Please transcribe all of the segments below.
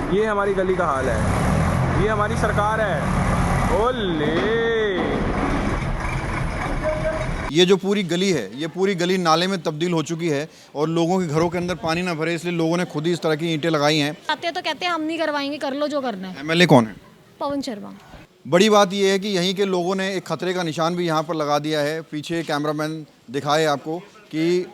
ये हमारी गली का हाल है, ये हमारी सरकार है। ओले ये जो पूरी गली है, ये पूरी गली नाले में तब्दील हो चुकी है और लोगों के घरों के अंदर पानी ना भरे, इसलिए लोगों ने खुद ही इस तरह की ईंटें लगाई हैं। आते हैं तो कहते हैं हम नहीं करवाएंगे, कर लो जो करना है। एमएलए कौन है? पवन शर्मा। बड़ी बात यह है कि यहीं के लोगों ने एक खतरे का निशान भी यहाँ पर लगा दिया है। पीछे कैमरामैन दिखाए आपको कि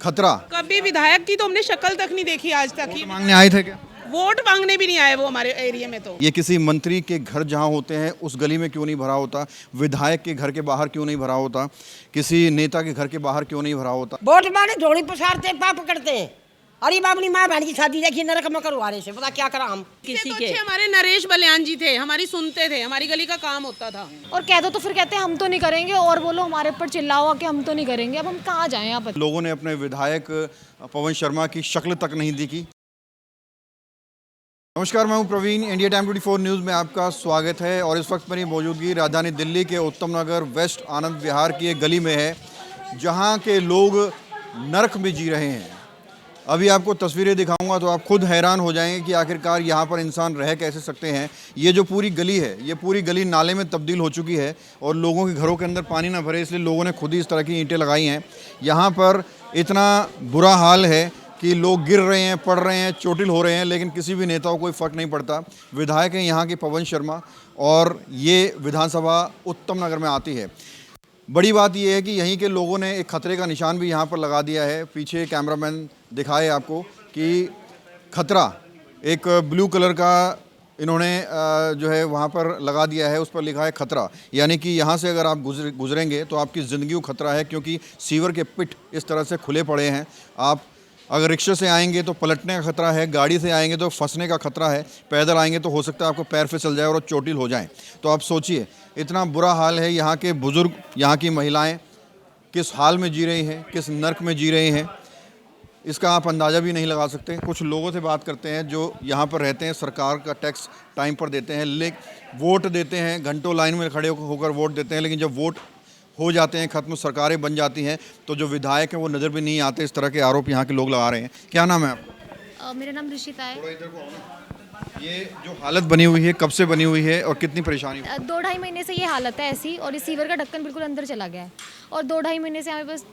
खतरा। कभी विधायक की तो हमने शक्ल तक नहीं देखी आज तक। वोट मांगने आए थे क्या? वोट मांगने भी नहीं आए वो हमारे एरिया में। तो ये किसी मंत्री के घर जहाँ होते हैं उस गली में क्यों नहीं भरा होता? विधायक के घर के बाहर क्यों नहीं भरा होता? किसी नेता के घर के बाहर क्यों नहीं भरा होता? वोट मांगे झोली पसारते पाप करते हैं। अरे बाबनी माँ बहन की शादी देखिए नरक में करवा रहे से, पता क्या करा हम किसी के। हमारे नरेश बलियान जी थे, हमारी सुनते थे, हमारी गली का काम होता था। और कह दो तो फिर कहते हैं हम तो नहीं करेंगे, और बोलो हमारे ऊपर चिल्लाओ कि हम तो नहीं करेंगे। अब हम कहाँ जाएं? आप लोगों ने अपने विधायक पवन शर्मा की शक्ल तक नहीं दिखी। नमस्कार, मैं हूं प्रवीण। इंडिया टाइम 24 न्यूज़ में आपका स्वागत है। और इस वक्त मेरी मौजूदगी राजधानी दिल्ली के उत्तम नगर वेस्ट आनंद विहार की एक गली में है, जहां के लोग नरक में जी रहे हैं। अभी आपको तस्वीरें दिखाऊंगा तो आप खुद हैरान हो जाएंगे कि आखिरकार यहाँ पर इंसान रह कैसे सकते हैं। ये जो पूरी गली है, ये पूरी गली नाले में तब्दील हो चुकी है और लोगों के घरों के अंदर पानी ना भरे, इसलिए लोगों ने खुद ही इस तरह की ईंटें लगाई हैं। यहाँ पर इतना बुरा हाल है कि लोग गिर रहे हैं, पड़ रहे हैं, चोटिल हो रहे हैं, लेकिन किसी भी नेता को कोई फ़र्क नहीं पड़ता। विधायक हैं यहाँ के पवन शर्मा और ये विधानसभा उत्तम नगर में आती है। बड़ी बात यह है कि यहीं के लोगों ने एक खतरे का निशान भी यहाँ पर लगा दिया है। पीछे कैमरामैन दिखाए आपको कि खतरा, एक ब्लू कलर का इन्होंने जो है वहाँ पर लगा दिया है, उस पर लिखा है खतरा। यानी कि यहाँ से अगर आप गुजरेंगे तो आपकी ज़िंदगी को खतरा है, क्योंकि सीवर के पिट इस तरह से खुले पड़े हैं। आप अगर रिक्शे से आएंगे तो पलटने का खतरा है, गाड़ी से आएंगे तो फंसने का खतरा है, पैदल आएंगे तो हो सकता है आपको पैर फिसल जाए और चोटिल हो जाएं। तो आप सोचिए, इतना बुरा हाल है। यहाँ के बुज़ुर्ग, यहाँ की महिलाएं किस हाल में जी रही हैं, किस नर्क में जी रही हैं, इसका आप अंदाज़ा भी नहीं लगा सकते। कुछ लोगों से बात करते हैं जो यहाँ पर रहते हैं, सरकार का टैक्स टाइम पर देते हैं, लेकिन वोट देते हैं, घंटों लाइन में खड़े होकर वोट देते हैं, लेकिन जब वोट हो जाते हैं ख़त्म, सरकारें बन जाती हैं, तो जो विधायक हैं वो नज़र भी नहीं आते। इस तरह के आरोप यहाँ के लोग लगा रहे हैं। क्या नाम है आपका? मेरा नाम ऋषिता है। थोड़ा इधर को आओ ना। ये जो हालत बनी हुई है, कब से बनी हुई है और कितनी परेशानी? 2-2.5 महीने से ये हालत है ऐसी, और इस सीवर का ढक्कन बिल्कुल अंदर चला गया है। और 2-2.5 महीने से हमें बस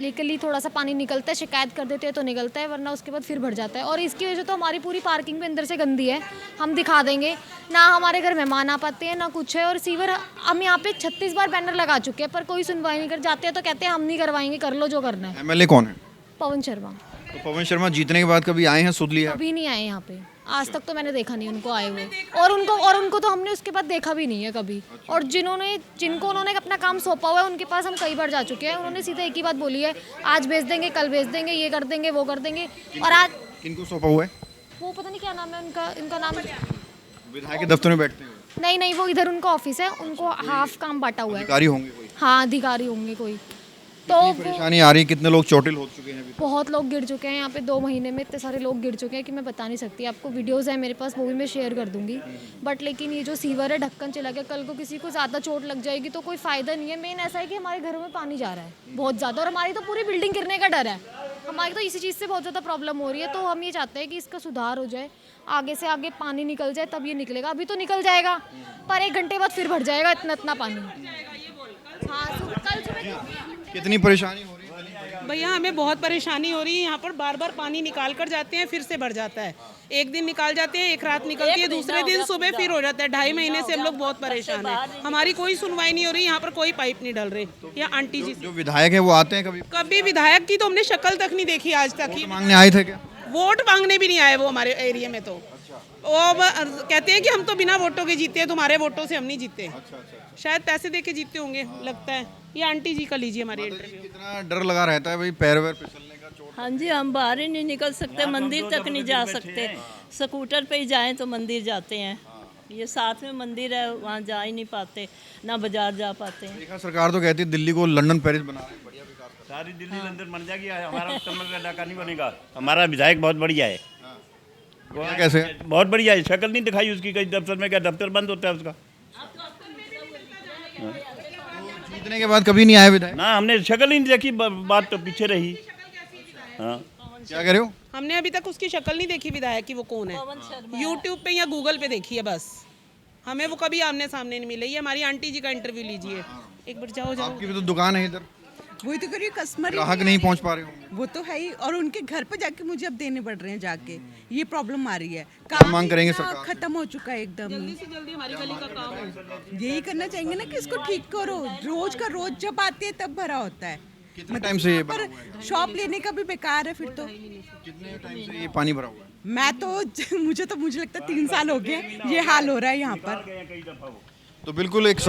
लीगली थोड़ा सा पानी निकलता है, शिकायत कर देते हैं तो निकलता है, वरना उसके बाद फिर भर जाता है। और इसकी वजह से तो हमारी पूरी पार्किंग भी अंदर से गंदी है। हम दिखा देंगे ना, हमारे घर मेहमान आ पाते हैं ना कुछ है। और सीवर हम यहाँ पे 36 बार बैनर लगा चुके हैं, पर कोई सुनवाई नहीं कर। जाते हैं तो कहते हैं हम नहीं करवाएंगे, कर लो जो करना है। एमएलए कौन है? पवन शर्मा। तो पवन शर्मा जीतने के बाद कभी आए हैं, सुध लिया? कभी नहीं आए यहाँ पे, आज तक तो मैंने देखा नहीं उनको आए हुए। और उनको तो हमने उसके बाद देखा भी नहीं है कभी। और जिनको उन्होंने अपना काम सौंपा हुआ है, उनके पास हम कई बार जा चुके हैं। उन्होंने सीधे एक ही बात बोली है, आज भेज देंगे, कल भेज देंगे, ये कर देंगे, वो कर देंगे। और आज किनको सौंपा हुआ है? वो पता नहीं क्या नाम है उनका, इनका नाम विधायक के दफ्तर में बैठते हैं? नहीं, वो इधर उनका ऑफिस है, उनको हाफ काम बांटा हुआ है। अधिकारी होंगे कोई? हाँ, अधिकारी होंगे कोई। तो परेशानी आ रही है, कितने लोग चोटिल हो चुके हैं अभी? बहुत लोग गिर चुके हैं यहाँ पे। 2 महीने में इतने सारे लोग गिर चुके हैं कि मैं बता नहीं सकती। आपको वीडियोज़ है मेरे पास, वो भी मैं शेयर कर दूंगी। बट लेकिन ये जो सीवर है, ढक्कन चला गया, कल को किसी को ज़्यादा चोट लग जाएगी तो कोई फ़ायदा नहीं है। मेन ऐसा है कि हमारे घरों में पानी जा रहा है बहुत ज़्यादा, और हमारी तो पूरी बिल्डिंग गिरने का डर है। हमारी तो इसी चीज़ से बहुत ज़्यादा प्रॉब्लम हो रही है। तो हम ये चाहते हैं कि इसका सुधार हो जाए, आगे से आगे पानी निकल जाए, तब ये निकलेगा। अभी तो निकल जाएगा, पर 1 घंटे बाद फिर भर जाएगा इतना पानी। हाँ, कल सुबह कितनी परेशानी हो रही है? भैया हमें बहुत परेशानी हो रही है। यहाँ पर बार बार पानी निकाल कर जाते हैं, फिर से भर जाता है। एक दिन निकाल जाते हैं, एक रात निकलती है, दूसरे दिन सुबह फिर हो जाता है। 2.5 महीने से हम लोग बहुत परेशान हैं। हमारी कोई सुनवाई नहीं हो रही। यहाँ पर कोई पाइप नहीं डल रहे। या आंटी जी जो विधायक है वो आते हैं कभी? कभी विधायक की तो हमने शक्ल तक नहीं देखी आज तक। वोट मांगने आए थे क्या? वोट मांगने भी नहीं आए वो हमारे एरिया में। तो वो कहते हैं कि हम तो बिना वोटों के जीते हैं, तुम्हारे वोटों से हम नहीं जीते। शायद पैसे दे के जीते होंगे, लगता है। ये आंटी जी का लीजिए हमारे इंटरव्यू। कितना डर लगा रहता है भाई, पैर वैर फिसलने का, चोट? हाँ जी, हम बाहर ही नहीं निकल सकते, मंदिर तक नहीं जा सकते। स्कूटर पे ही जाएं तो मंदिर जाते हैं। ये साथ में मंदिर है, वहाँ जा ही नहीं पाते, ना बाजार जा पाते हैं। देखा, सरकार तो कहती है दिल्ली को लंदन पेरिस बना रहे हैं, बढ़िया विकास कर सारी दिल्ली लंदन बन जाएगी, हमारा उत्तर का इलाका नहीं बनेगा। हमारा विधायक बहुत बढ़िया है। रहे हैं। कैसे? बहुत बढ़िया है, शक्ल नहीं दिखाई उसकी कहीं दफ्तर में। क्या दफ्तर बंद होता है उसका? जीतने के बाद कभी नहीं आए विधायक? ना, हमने शक्ल ही नहीं देखी, बात तो पीछे रही। हाँ, क्या कह रहे हो? हमने अभी तक उसकी शक्ल नहीं देखी विधायक की, वो कौन है। यूट्यूब पे या गूगल पे देखी है बस, हमें वो कभी आमने सामने नहीं मिले। ये हमारी आंटी जी का इंटरव्यू लीजिए एक बार, जाओ जाओ। आपकी भी तो दुकान है इधर, वही तो करिए, कस्टमर ग्राहक नहीं पहुंच पा रहे होंगे। वो तो है ही, और उनके घर पे जाके मुझे अब देने पड़ रहे हैं जाके, ये प्रॉब्लम आ रही है। क्या मांग करेंगे इतना सरकार से? खत्म हो चुका है एकदम ही। जल्दी से जल्दी हमारी गली का काम हो। यही करना चाहेंगे ना कि इसको ठीक करो। रोज का रोज जब आती है तब भरा होता है। कितने टाइम से ये पर बना हुआ है? शॉप लेने का भी बेकार है फिर तो। कितने टाइम से ये पानी भरा हुआ है? मैं तो मुझे लगता है 3 साल हो गए ये हाल हो रहा है यहाँ पर। तो बिल्कुल एक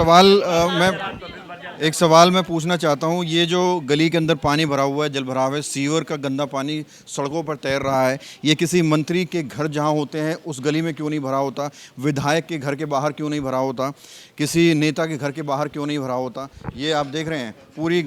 सवाल मैं पूछना चाहता हूँ, ये जो गली के अंदर पानी भरा हुआ है, जल भराव है, सीवर का गंदा पानी सड़कों पर तैर रहा है, ये किसी मंत्री के घर जहाँ होते हैं उस गली में क्यों नहीं भरा होता? विधायक के घर के बाहर क्यों नहीं भरा होता? किसी नेता के घर के बाहर क्यों नहीं भरा होता? ये आप देख रहे हैं पूरी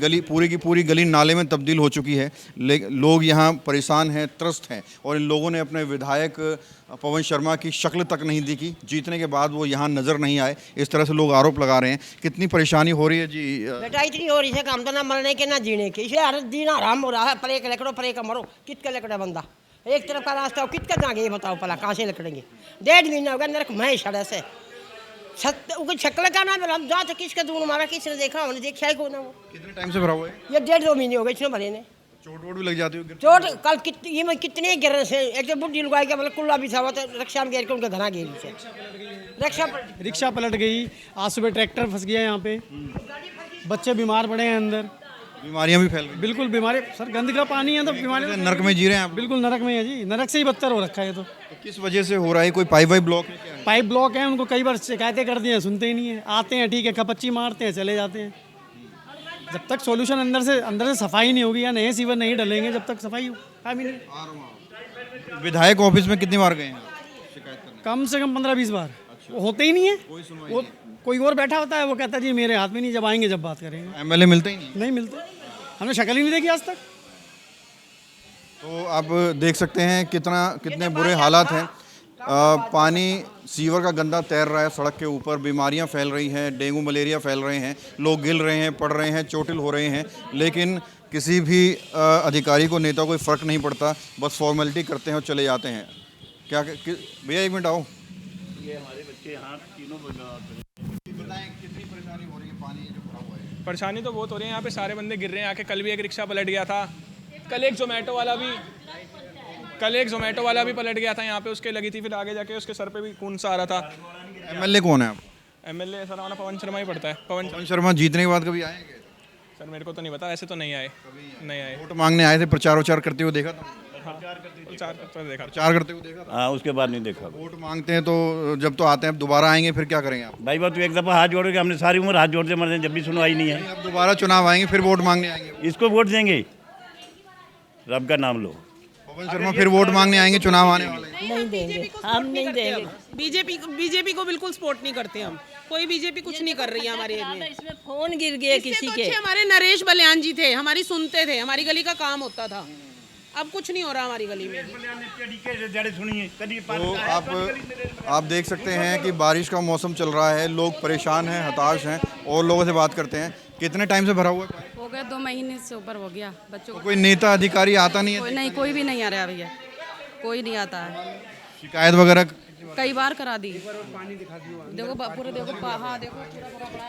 की पूरी गली नाले में तब्दील हो चुकी है। लोग यहाँ परेशान हैं, त्रस्त हैं, और इन लोगों ने अपने विधायक पवन शर्मा की शक्ल तक नहीं दिखी, जीतने के बाद वो यहाँ नज़र नहीं आए, इस तरह से लोग आरोप लगा रहे हैं। कितनी परेशानी हो रही है जी? बेटा इतनी हो रही है काम तो ना मरने के ना जीने के, इसे हर दिन आराम हो रहा है। पर एक लकड़ो पर एक मरो, कित का लकड़ा बंदा एक तरफ का रास्ता हो, कित का जागे बताओ भला, कहाँ से लकड़ेंगे? 1.5 महीना हो गया नरक मैं सड़क से शक्ल का नाम हम जा तो किसका दूर मारा, किसने देखा? हमने देखा ही को ना। वो कितने टाइम से भरा हुआ है? ये 1.5-2 महीने हो गए इसने भरे ने। चोट वोट भी लग जाती होगी? चोट कल कितने गिर से, एक तो बुढ़ी लुगाई के मतलब कुल्ला भी था, तो रक्षा में गिर के उनके घर गिरी से रिक्शा पलट गई। आज सुबह ट्रैक्टर फंस गया यहाँ पे, बच्चे बीमार पड़े हैं अंदर, बीमारियां भी फैल रही हैं। बिल्कुल बीमारी सर, गंद का पानी है तो बीमारी नरक में जी रहे हैं आप। बिल्कुल नरक में है जी, नरक से ही बदतर हो रखा है। तो किस वजह से हो रहा है? कोई पाइप वाइप ब्लॉक है क्या? पाइप ब्लॉक है, उनको कई बार शिकायतें कर दी हैं, सुनते ही नहीं है। आते हैं ठीक है, कपच्ची मारते हैं, चले जाते हैं। जब तक सॉल्यूशन अंदर से सफाई नहीं होगी या नए सीवर नहीं डलेंगे, जब तक सफाई काम ही नहीं। विधायक ऑफिस में कितनी बार गए हैं शिकायत करने? कम से कम 15-20 बार। वो होते ही नहीं है, वो कोई और बैठा होता है, वो कहता है जी मेरे हाथ में नहीं, जब आएंगे जब बात करेंगे। एमएलए मिलते ही नहीं? नहीं मिलते, हमने शक्ल ही नहीं देखी आज तक। तो आप देख सकते हैं कितने बुरे हालात हैं। पानी सीवर का गंदा तैर रहा है सड़क के ऊपर, बीमारियां फैल रही हैं, डेंगू मलेरिया फैल रहे हैं, लोग गिल रहे हैं, पड़ रहे हैं, चोटिल हो रहे हैं, लेकिन किसी भी अधिकारी को, नेता को कोई फ़र्क नहीं पड़ता, बस फॉर्मेलिटी करते हैं और चले जाते हैं। क्या भैया 1 मिनट आओ। ये हमारे बच्चे यहाँ तीनों बताएं कितनी परेशानी हो रही है? पानी जो भरा हुआ है, परेशानी तो बहुत हो रही है यहाँ पे, सारे बंदे गिर रहे हैं आके। कल भी एक रिक्शा पलट गया था, कल एक जोमेटो वाला भी पलट गया था यहाँ पे, उसके लगी थी, फिर आगे जाके उसके सर पे भी खून सा आ रहा था। एमएलए कौन है आप? एमएलए सर हमारा पवन शर्मा ही पड़ता है। पवन शर्मा जीतने के बाद कभी आए क्या? सर मेरे को तो नहीं पता, ऐसे तो नहीं आए, नहीं आए। वोट मांगने आए थे, प्रचार वचार करते हुए देखा था? हाँ, प्रचार देखा। प्रचार करते हुए देखा था? हाँ, उसके बाद नहीं देखा। वोट मांगते हैं तो जब तो आते हैं, अब दोबारा आएंगे फिर क्या करेंगे आप? भाई बात, एक दफ़ा हाथ जोड़ के हमने सारी उम्र हाथ जोड़ते मर जब भी सुनवाई नहीं है। अब दोबारा चुनाव आएंगे फिर वोट मांगने आएंगे? इसको वोट देंगे, रब का नाम लो। पवन शर्मा फिर वोट मांगने आएंगे, चुनाव आने वाले हैं। नहीं देंगे, हम नहीं देंगे। बीजेपी को बिल्कुल सपोर्ट नहीं करते हम, कोई बीजेपी कुछ नहीं कर रही है हमारे एरिया में। इसमें फोन गिर गया किसी के। हमारे नरेश बलियान जी थे, हमारी सुनते थे, हमारी गली का काम होता था। अब कुछ नहीं हो रहा हमारी गली में। तो आप देख सकते हैं कि बारिश का मौसम चल रहा है, लोग परेशान हैं, हताश हैं, और लोगों से बात करते हैं। कितने टाइम से भरा हुआ है? हो गया 2 महीने से ऊपर हो गया। बच्चों तो कोई नेता अधिकारी आता नहीं है? नहीं, कोई भी नहीं आ रहा भैया, कोई नहीं आता है। शिकायत वगैरह कई बार करा दी। देखो पूरे, देखो हाँ देखो।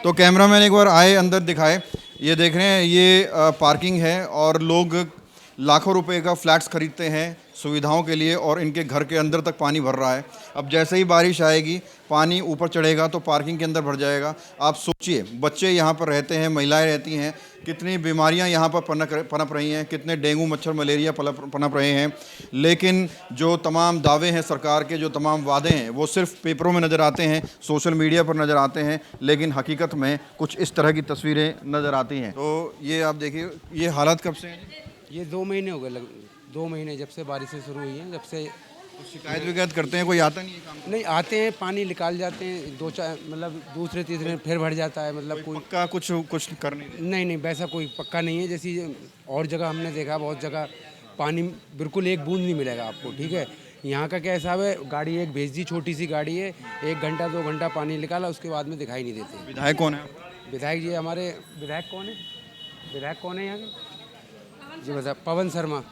तो कैमरामैन एक बार आए, अंदर दिखाए। ये देख रहे हैं, ये पार्किंग है और लोग लाखों रुपए का फ्लैट्स खरीदते हैं सुविधाओं के लिए, और इनके घर के अंदर तक पानी भर रहा है। अब जैसे ही बारिश आएगी, पानी ऊपर चढ़ेगा तो पार्किंग के अंदर भर जाएगा। आप सोचिए, बच्चे यहाँ पर रहते हैं, महिलाएं रहती हैं, कितनी बीमारियाँ यहाँ पर पनप रही हैं, कितने डेंगू मच्छर मलेरिया पनप रहे हैं। लेकिन जो तमाम दावे हैं सरकार के, जो तमाम वादे हैं, वो सिर्फ पेपरों में नज़र आते हैं, सोशल मीडिया पर नज़र आते हैं, लेकिन हकीकत में कुछ इस तरह की तस्वीरें नज़र आती हैं। तो ये आप देखिए, ये हालत कब से हैं? ये 2 महीने हो गए, 2 महीने जब से बारिशें शुरू हुई हैं, जब से। शिकायत विकायत करते हैं, कोई आता नहीं है काम? नहीं आते हैं, पानी निकाल जाते हैं, 2-4 मतलब दूसरे तीसरे फिर भर जाता है। मतलब कोई पक्का कुछ कर नहीं, वैसा कोई पक्का नहीं है। जैसी और जगह हमने देखा, बहुत जगह पानी बिल्कुल एक बूंद नहीं मिलेगा आपको, ठीक है। यहाँ का क्या हिसाब है, गाड़ी एक भेज दी, छोटी सी गाड़ी है, 1 घंटा 2 घंटा पानी निकाला, उसके बाद में दिखाई नहीं देते। विधायक कौन है? विधायक जी हमारे, विधायक कौन है यहाँ के जी? बता, पवन शर्मा।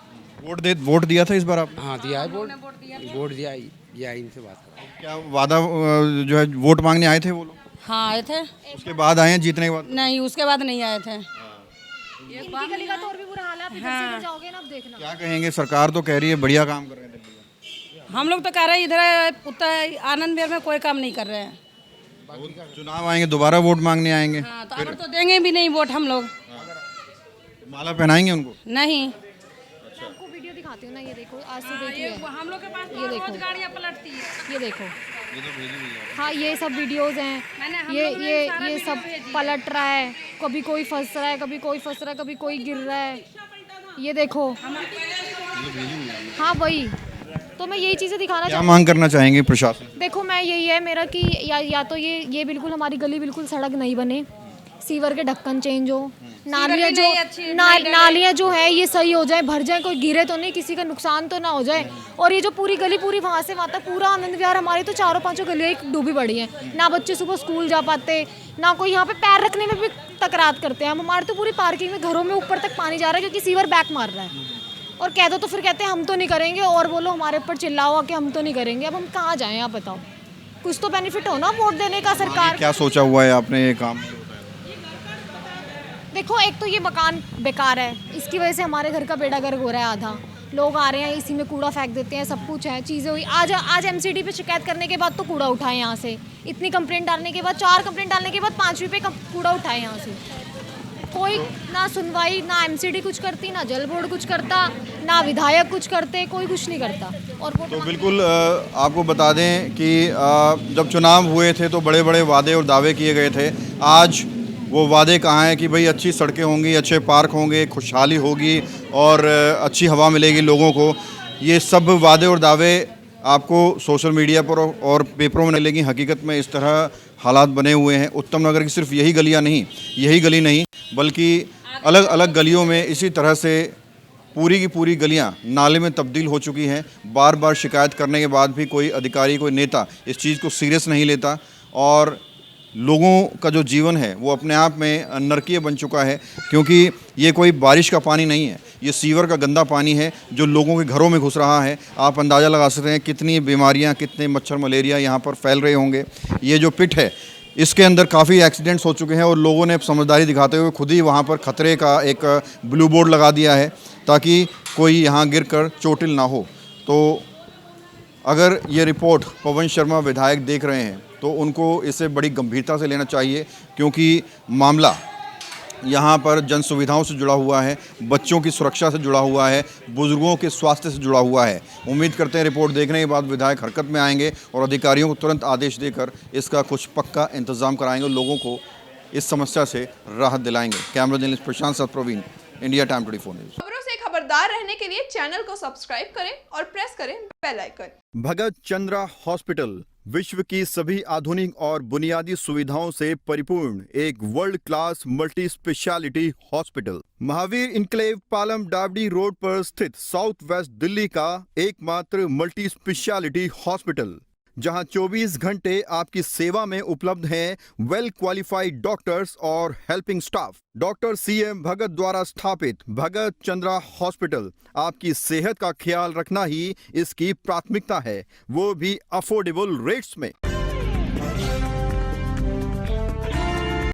वोट दिया था इस बार आप? हाँ दिया है वोट दिया, या इनसे बात करा। क्या वादा जो है वोट मांगने आए थे वो लोग? हाँ आए थे। उसके बाद आए हैं जीतने के बाद? नहीं, उसके बाद नहीं आए थे। इनकी गली का तो और भी बुरा हाल है, आप इधर से इधर जाओगे ना, अब देखना। क्या कहेंगे, सरकार तो कह रही है बढ़िया काम कर रहे हैं दिल्ली में। हम लोग तो कह रहे हैं इधर उत्तर आनंद विहार में कोई काम नहीं कर रहे हैं। चुनाव आएंगे दोबारा वोट मांगने आएंगे? हाँ, तो अब तो देंगे भी नहीं वोट हम लोग। माला पहनाएंगे उनको? नहीं। आपको वीडियो दिखाती हूँ ना, ये देखो, आज से देखिए, हम लोग के पास ये देखो, गाड़ियाँ पलटती है। ये देखो, हाँ ये सब वीडियोस हैं, ये सब पलट रहा है, कभी कोई फंस रहा है, कभी कोई फंस रहा है, कभी कोई गिर रहा है, ये देखो। हाँ वही तो मैं यही चीज़ें दिखाना क्या मांग करना चाहेंगे प्रशासन? देखो मैं यही है मेरा कि या तो ये बिल्कुल हमारी गली बिल्कुल सड़क नहीं बने, सीवर के ढक्कन चेंज हो, नालियाँ जो है ये सही हो जाए, भर जाए, कोई गिरे तो नहीं, किसी का नुकसान तो ना हो जाए। और ये जो पूरी गली पूरी वहाँ से वहाँ तक पूरा आनंद विहार, हमारी तो 4-5 गलियाँ एक डूबी पड़ी हैं, ना बच्चे सुबह स्कूल जा पाते, ना कोई यहाँ पे पैर रखने में भी तकरार करते हैं हम। हमारे तो पूरी पार्किंग में घरों में ऊपर तक पानी जा रहा है क्योंकि सीवर बैक मार रहा है। और कह दो तो फिर कहते हैं हम तो नहीं करेंगे, और बोलो हमारे ऊपर चिल्लाओ कि हम तो नहीं करेंगे। अब हम कहाँ जाएं, आप बताओ, कुछ तो बेनिफिट हो ना वोट देने का सरकार। क्या सोचा हुआ है आपने ये काम? देखो एक तो ये मकान बेकार है, इसकी वजह से हमारे घर का बेड़ा गर्क हो रहा है, आधा लोग आ रहे हैं इसी में कूड़ा फेंक देते हैं, सब कुछ है, चीज़ें हुई। आज एमसीडी पे शिकायत करने के बाद तो कूड़ा उठाए यहाँ से, इतनी कंप्लेंट डालने के बाद, 4 कंप्लेंट डालने के बाद 5वीं पे कूड़ा उठाए यहाँ से। कोई ना सुनवाई, ना एमसीडी कुछ करती, ना जल बोर्ड कुछ करता, ना विधायक कुछ करते, कोई कुछ नहीं करता। और तो बिल्कुल आपको बता दें कि जब चुनाव हुए थे तो बड़े बड़े वादे और दावे किए गए थे। आज वो वादे कहाँ हैं कि भाई अच्छी सड़कें होंगी, अच्छे पार्क होंगे, खुशहाली होगी और अच्छी हवा मिलेगी लोगों को। ये सब वादे और दावे आपको सोशल मीडिया पर और पेपरों में मिलेगी, हकीकत में इस तरह हालात बने हुए हैं। उत्तम नगर की सिर्फ यही गलियां नहीं, यही गली नहीं, बल्कि अलग अलग गलियों में इसी तरह से पूरी की पूरी गलियां नाले में तब्दील हो चुकी हैं। बार बार शिकायत करने के बाद भी कोई अधिकारी, कोई नेता इस चीज़ को सीरियस नहीं लेता और लोगों का जो जीवन है वो अपने आप में नरकीय बन चुका है, क्योंकि ये कोई बारिश का पानी नहीं है, ये सीवर का गंदा पानी है जो लोगों के घरों में घुस रहा है। आप अंदाज़ा लगा सकते हैं कितनी बीमारियां, कितने मच्छर, मलेरिया यहाँ पर फैल रहे होंगे। ये जो पिट है इसके अंदर काफ़ी एक्सीडेंट्स हो चुके हैं और लोगों ने समझदारी दिखाते हुए खुद ही वहाँ पर खतरे का एक ब्लू बोर्ड लगा दिया है ताकि कोई यहाँ गिरकर चोटिल ना हो। तो अगर ये रिपोर्ट पवन शर्मा विधायक देख रहे हैं तो उनको इसे बड़ी गंभीरता से लेना चाहिए, क्योंकि मामला यहाँ पर जन सुविधाओं से जुड़ा हुआ है, बच्चों की सुरक्षा से जुड़ा हुआ है, बुजुर्गों के स्वास्थ्य से जुड़ा हुआ है। उम्मीद करते हैं रिपोर्ट देखने के बाद विधायक हरकत में आएंगे और अधिकारियों को तुरंत आदेश देकर इसका कुछ पक्का इंतजाम कराएंगे और लोगों को इस समस्या से राहत दिलाएंगे। कैमरा जर्नलिस्ट प्रशांत साथ प्रवीण, इंडिया टाइम 24 न्यूज़। खबरों से खबरदार रहने के लिए चैनल को सब्सक्राइब करें और प्रेस करें बेल आइकन। भगत चंद्रा हॉस्पिटल विश्व की सभी आधुनिक और बुनियादी सुविधाओं से परिपूर्ण एक world class multi speciality hospital, Mahavir enclave, Palam Dabri road पर स्थित साउथ वेस्ट दिल्ली का एकमात्र मल्टी स्पेशलिटी हॉस्पिटल, जहां 24 घंटे आपकी सेवा में उपलब्ध हैं वेल क्वालिफाइड डॉक्टर्स और हेल्पिंग स्टाफ। डॉक्टर CM भगत द्वारा स्थापित भगत चंद्रा हॉस्पिटल आपकी सेहत का ख्याल रखना ही इसकी प्राथमिकता है, वो भी अफोर्डेबल रेट्स में।